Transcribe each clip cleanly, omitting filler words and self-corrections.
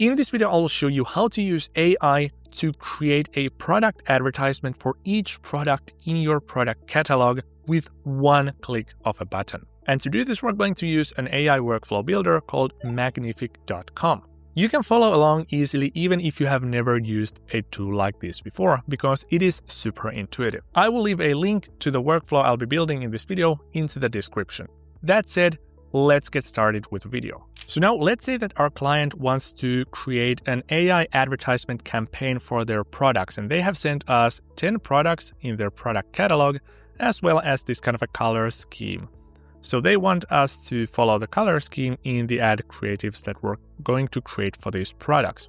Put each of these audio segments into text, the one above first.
In this video, I will show you how to use AI to create a product advertisement for each product in your product catalog with one click of a button. And to do this, we're going to use an AI workflow builder called Magnific.com. You can follow along easily even if you have never used a tool like this before, because it is super intuitive. I will leave a link to the workflow I'll be building in this video into the description. That said, let's get started with the video. So now let's say that our client wants to create an AI advertisement campaign for their products, and they have sent us 10 products in their product catalog, as well as this kind of a color scheme. So they want us to follow the color scheme in the ad creatives that we're going to create for these products.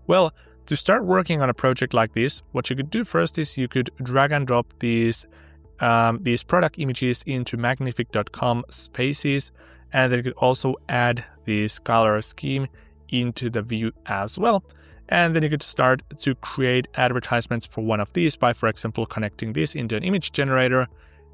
Well, to start working on a project like this, what you could do first is you could drag and drop these product images into Magnific.com spaces, and then you could also add this color scheme into the view as well. And then you could start to create advertisements for one of these by, for example, connecting this into an image generator,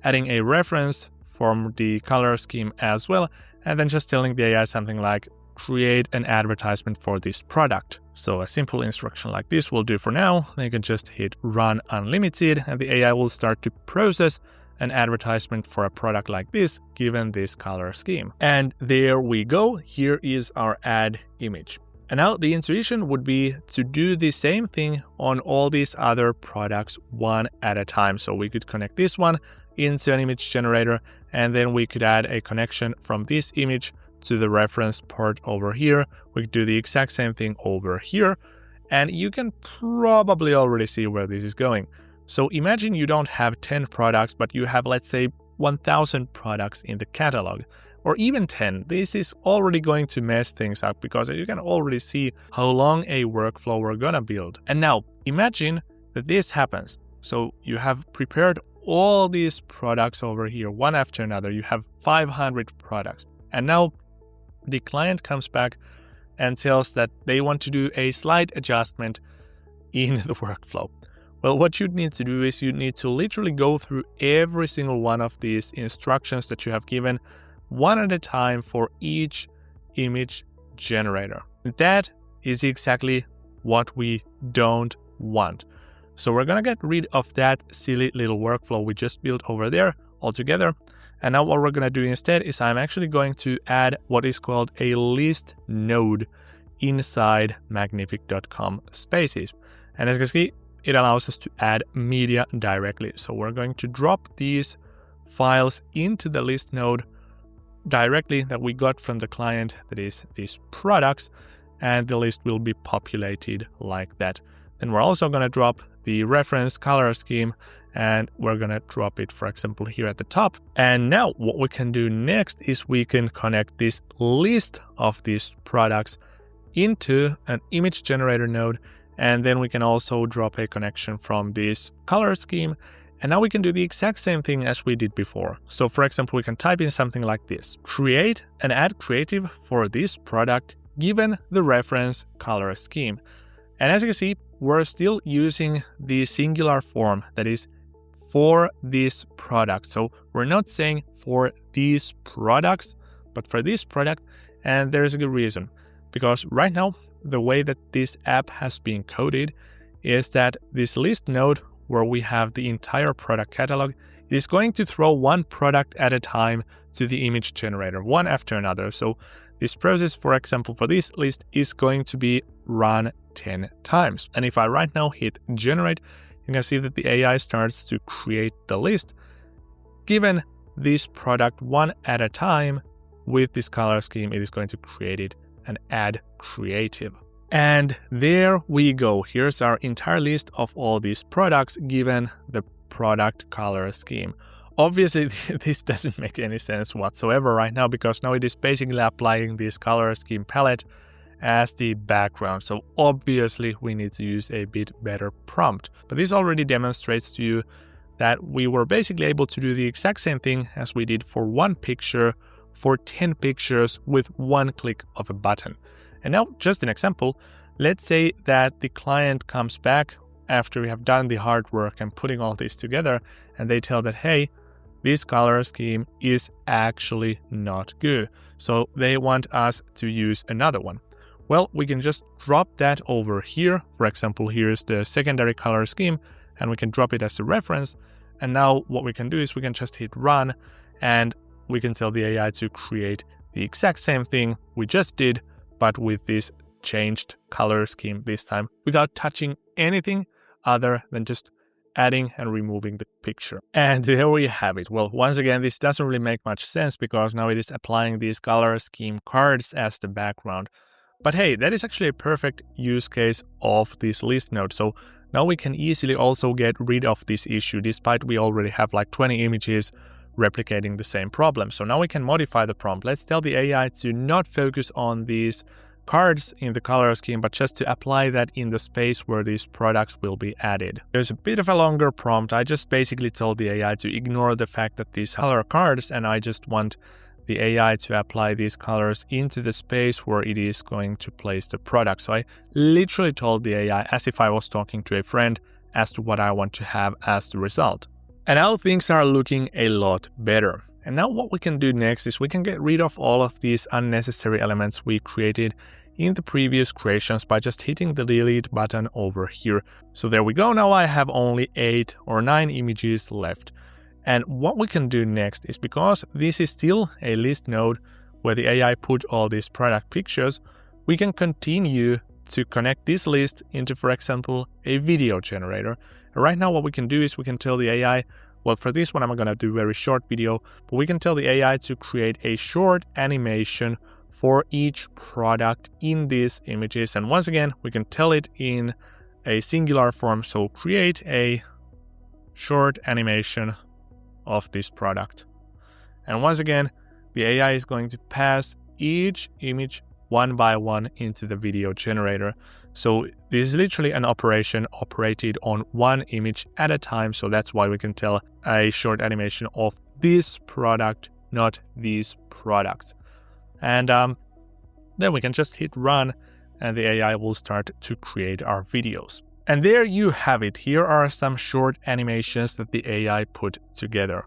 adding a reference from the color scheme as well, and then just telling the AI something like, create an advertisement for this product. So a simple instruction like this will do for now. Then you can just hit run unlimited, and the AI will start to process an advertisement for a product like this, given this color scheme. And there we go. Here is our ad image. And now the intuition would be to do the same thing on all these other products one at a time. So we could connect this one into an image generator, and then we could add a connection from this image to the reference part over here. We could do the exact same thing over here, and you can probably already see where this is going. So imagine you don't have 10 products, but you have, let's say, 1,000 products in the catalog, or even 10. This is already going to mess things up because you can already see how long a workflow we're gonna build. And now imagine that this happens. So you have prepared all these products over here, one after another. You have 500 products. And now the client comes back and tells that they want to do a slight adjustment in the workflow. Well, what you need to do is you need to literally go through every single one of these instructions that you have given one at a time for each image generator. That is exactly what we don't want. So we're gonna get rid of that silly little workflow we just built over there altogether. And now what we're gonna do instead is I'm actually going to add what is called a list node inside Magnific.com spaces. And as you can see, it allows us to add media directly. So we're going to drop these files into the list node directly that we got from the client, that is these products, and the list will be populated like that. Then we're also going to drop the reference color scheme, and we're going to drop it, for example, here at the top. And now what we can do next is we can connect this list of these products into an image generator node, and then we can also drop a connection from this color scheme. And now we can do the exact same thing as we did before. So for example, we can type in something like this: create an ad creative for this product given the reference color scheme. And as you can see, we're still using the singular form, that is for this product. So we're not saying for these products, but for this product. And there's a good reason, because right now, the way that this app has been coded is that this list node, where we have the entire product catalog, it is going to throw one product at a time to the image generator, one after another. So this process, for example, for this list is going to be run 10 times. And if I right now hit generate, you can see that the AI starts to create the list, given this product one at a time. With this color scheme, it is going to create it an ad creative. And there we go. Here's our entire list of all these products given the product color scheme. Obviously, this doesn't make any sense whatsoever right now, because now it is basically applying this color scheme palette as the background. So obviously we need to use a bit better prompt. But this already demonstrates to you that we were basically able to do the exact same thing as we did for one picture, for 10 pictures with one click of a button. And now, just an example, let's say that the client comes back after we have done the hard work and putting all this together, and they tell that, hey, this color scheme is actually not good. So they want us to use another one. Well, we can just drop that over here. For example, here's the secondary color scheme, and we can drop it as a reference. And now what we can do is we can just hit run, and we can tell the AI to create the exact same thing we just did, but with this changed color scheme this time, without touching anything other than just adding and removing the picture. And there we have it. Well, once again, this doesn't really make much sense because now it is applying these color scheme cards as the background. But hey, that is actually a perfect use case of this list node. So now we can easily also get rid of this issue, despite we already have like 20 images replicating the same problem. So now we can modify the prompt. Let's tell the AI to not focus on these cards in the color scheme, but just to apply that in the space where these products will be added. There's a bit of a longer prompt. I just basically told the AI to ignore the fact that these color cards, and I just want the AI to apply these colors into the space where it is going to place the product. So I literally told the AI as if I was talking to a friend as to what I want to have as the result. And now things are looking a lot better. And now what we can do next is we can get rid of all of these unnecessary elements we created in the previous creations by just hitting the delete button over here. So there we go. Now I have only 8 or 9 images left. And what we can do next is, because this is still a list node where the AI put all these product pictures, we can continue to connect this list into, for example, a video generator. And right now what we can do is we can tell the AI, well, for this one I'm going to do a very short video, but we can tell the AI to create a short animation for each product in these images. And once again, we can tell it in a singular form. So create a short animation of this product. And once again, the AI is going to pass each image one by one into the video generator. So this is literally an operation operated on one image at a time. So that's why we can tell a short animation of this product, not these products. And then we can just hit run, and the AI will start to create our videos. And there you have it. Here are some short animations that the AI put together.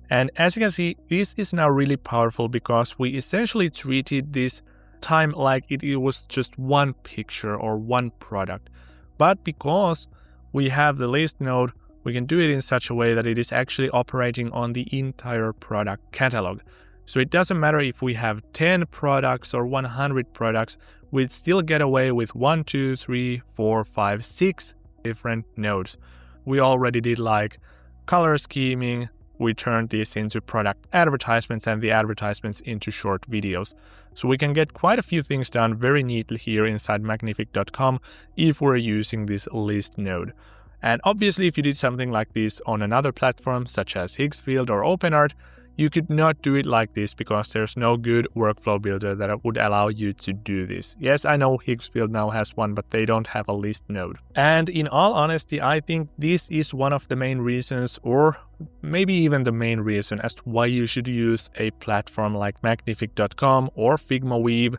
And as you can see, this is now really powerful because we essentially treated this time like it was just one picture or one product. But because we have the list node, we can do it in such a way that it is actually operating on the entire product catalog. So it doesn't matter if we have 10 products or 100 products, we'd still get away with 1, 2, 3, 4, 5, 6 different nodes. We already did like color scheming, we turned this into product advertisements, and the advertisements into short videos. So we can get quite a few things done very neatly here inside Magnific.com if we're using this list node. And obviously, if you did something like this on another platform such as Higgsfield or OpenArt, you could not do it like this because there's no good workflow builder that would allow you to do this. Yes, I know Higgsfield now has one, but they don't have a list node. And in all honesty, I think this is one of the main reasons, or maybe even the main reason, as to why you should use a platform like Magnific.com or Figma Weave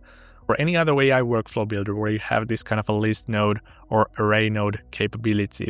or any other AI workflow builder where you have this kind of a list node or array node capability.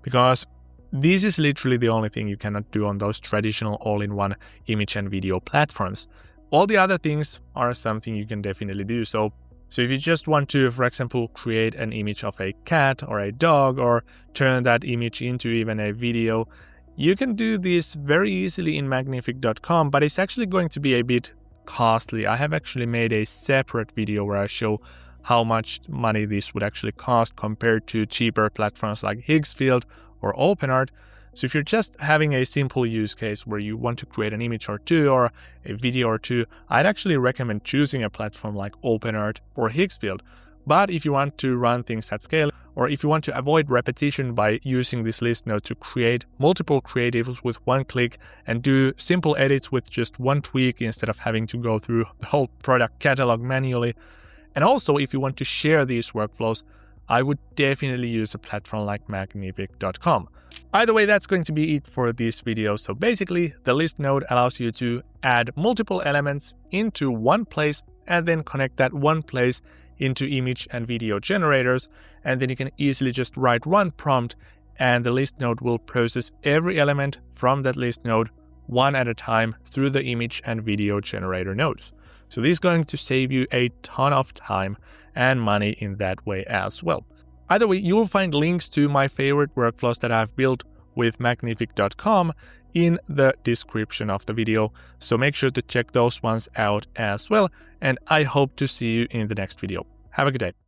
Because this is literally the only thing you cannot do on those traditional all-in-one image and video platforms. All the other things are something you can definitely do. So if you just want to, for example, create an image of a cat or a dog, or turn that image into even a video, you can do this very easily in Magnific.com, but it's actually going to be a bit costly. I have actually made a separate video where I show how much money this would actually cost compared to cheaper platforms like Higgsfield or OpenArt. So if you're just having a simple use case where you want to create an image or two or a video or two, I'd actually recommend choosing a platform like OpenArt or Higgsfield. But if you want to run things at scale, or if you want to avoid repetition by using this list node to create multiple creatives with one click and do simple edits with just one tweak instead of having to go through the whole product catalog manually, and also if you want to share these workflows, I would definitely use a platform like Magnific.com. Either way, that's going to be it for this video. So basically, the list node allows you to add multiple elements into one place and then connect that one place into image and video generators. And then you can easily just write one prompt and the list node will process every element from that list node one at a time through the image and video generator nodes. So this is going to save you a ton of time and money in that way as well. Either way, you will find links to my favorite workflows that I've built with Magnific.com in the description of the video. So make sure to check those ones out as well. And I hope to see you in the next video. Have a good day.